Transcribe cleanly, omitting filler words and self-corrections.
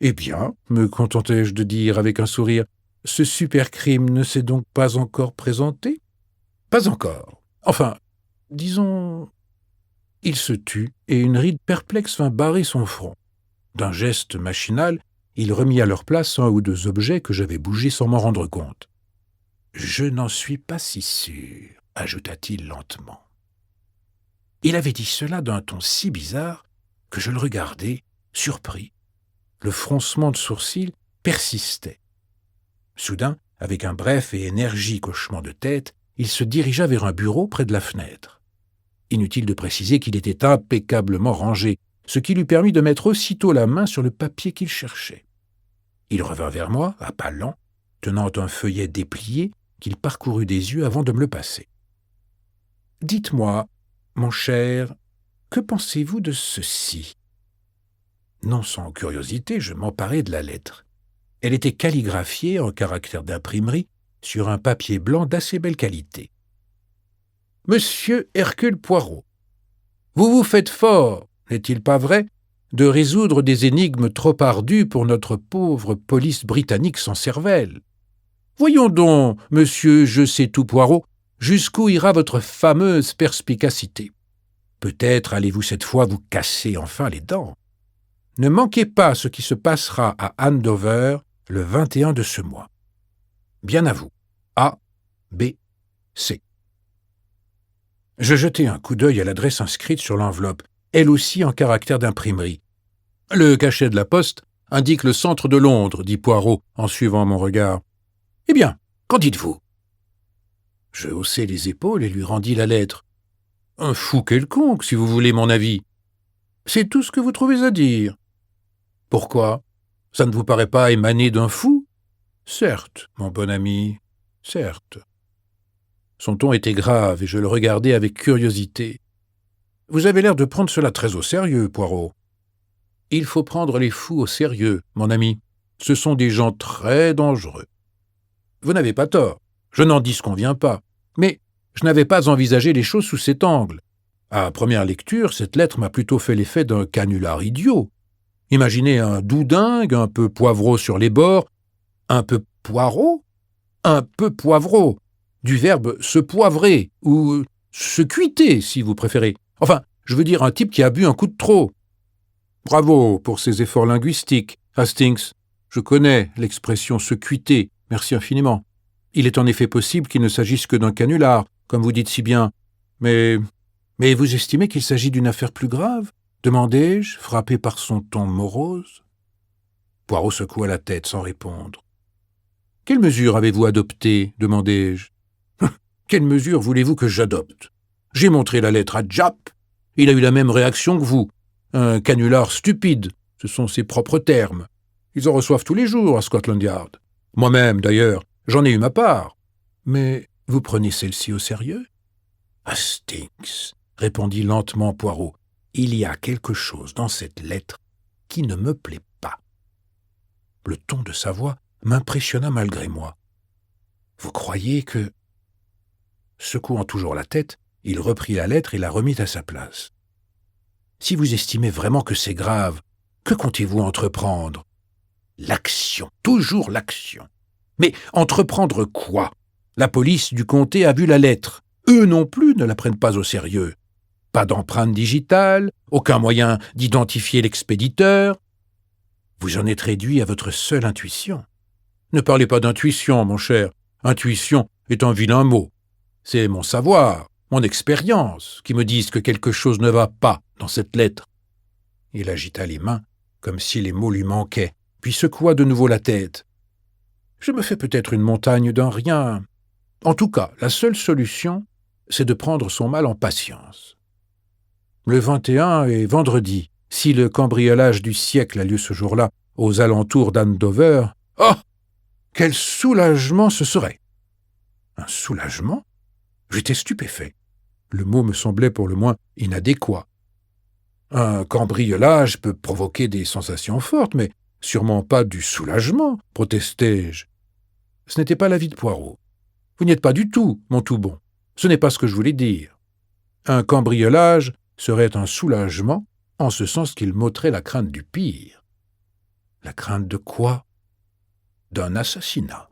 Eh bien, me contentai-je de dire avec un sourire, ce supercrime ne s'est donc pas encore présenté? Pas encore. Enfin, disons... Il se tut, et une ride perplexe vint barrer son front. D'un geste machinal, il remit à leur place un ou deux objets que j'avais bougés sans m'en rendre compte. « Je n'en suis pas si sûr, » ajouta-t-il lentement. Il avait dit cela d'un ton si bizarre que je le regardai, surpris. Le froncement de sourcils persistait. Soudain, avec un bref et énergique hochement de tête, il se dirigea vers un bureau près de la fenêtre. Inutile de préciser qu'il était impeccablement rangé, ce qui lui permit de mettre aussitôt la main sur le papier qu'il cherchait. Il revint vers moi, à pas lents, tenant un feuillet déplié qu'il parcourut des yeux avant de me le passer. « Dites-moi, mon cher, que pensez-vous de ceci ?» Non sans curiosité, je m'emparai de la lettre. Elle était calligraphiée en caractères d'imprimerie sur un papier blanc d'assez belle qualité. « Monsieur Hercule Poirot, vous vous faites fort, n'est-il pas vrai, de résoudre des énigmes trop ardues pour notre pauvre police britannique sans cervelle. Voyons donc, monsieur Je-sais-tout Poirot, jusqu'où ira votre fameuse perspicacité. Peut-être allez-vous cette fois vous casser enfin les dents. Ne manquez pas ce qui se passera à Andover le 21 de ce mois. Bien à vous. A, B, C. » Je jetai un coup d'œil à l'adresse inscrite sur l'enveloppe, elle aussi en caractère d'imprimerie. « Le cachet de la poste indique le centre de Londres, » dit Poirot en suivant mon regard. « Eh bien, qu'en dites-vous » Je haussai les épaules et lui rendis la lettre. « Un fou quelconque, si vous voulez mon avis. »« C'est tout ce que vous trouvez à dire. »« Pourquoi ? Ça ne vous paraît pas émaner d'un fou ?»« Certes, mon bon ami, certes. » Son ton était grave et je le regardais avec curiosité. « Vous avez l'air de prendre cela très au sérieux, Poirot. »« Il faut prendre les fous au sérieux, mon ami. Ce sont des gens très dangereux. » Vous n'avez pas tort, je n'en disconviens pas. Mais je n'avais pas envisagé les choses sous cet angle. À première lecture, cette lettre m'a plutôt fait l'effet d'un canular idiot. Imaginez un doudingue, un peu poivreau sur les bords, un peu poireau, un peu poivreau, du verbe se poivrer, ou se cuiter, si vous préférez. Enfin, je veux dire un type qui a bu un coup de trop. Bravo pour ces efforts linguistiques, Hastings. Je connais l'expression se cuiter, merci infiniment. Il est en effet possible qu'il ne s'agisse que d'un canular, comme vous dites si bien. Mais vous estimez qu'il s'agit d'une affaire plus grave ? Demandai-je, frappé par son ton morose. Poirot secoua la tête sans répondre. « Quelle mesure avez-vous adoptée ? Demandai-je. « Quelle mesure voulez-vous que j'adopte ? J'ai montré la lettre à Japp. Il a eu la même réaction que vous. Un canular stupide, ce sont ses propres termes. Ils en reçoivent tous les jours à Scotland Yard. Moi-même, d'ailleurs, j'en ai eu ma part. Mais vous prenez celle-ci au sérieux ? » « Hastings, » répondit lentement Poirot, « il y a quelque chose dans cette lettre qui ne me plaît pas. » Le ton de sa voix m'impressionna malgré moi. « Vous croyez que... » Secouant toujours la tête, il reprit la lettre et la remit à sa place. « Si vous estimez vraiment que c'est grave, que comptez-vous entreprendre ? » ?»« L'action, toujours l'action. Mais entreprendre quoi ? La police du comté a vu la lettre. Eux non plus ne la prennent pas au sérieux. Pas d'empreinte digitale, aucun moyen d'identifier l'expéditeur. Vous en êtes réduit à votre seule intuition. Ne parlez pas d'intuition, mon cher. Intuition est un vilain mot. C'est mon savoir, mon expérience, qui me disent que quelque chose ne va pas dans cette lettre. » Il agita les mains, comme si les mots lui manquaient, puis secoua de nouveau la tête. « Je me fais peut-être une montagne d'un rien. En tout cas, la seule solution, c'est de prendre son mal en patience. Le 21 est vendredi. Si le cambriolage du siècle a lieu ce jour-là, aux alentours d'Andover, oh, quel soulagement ce serait !» Un soulagement ? J'étais stupéfait. Le mot me semblait pour le moins inadéquat. Un cambriolage peut provoquer des sensations fortes, mais sûrement pas du soulagement, protestai-je. Ce n'était pas l'avis de Poirot. Vous n'y êtes pas du tout, mon tout bon. Ce n'est pas ce que je voulais dire. Un cambriolage serait un soulagement, en ce sens qu'il m'ôterait la crainte du pire. La La crainte de quoi? D'un assassinat.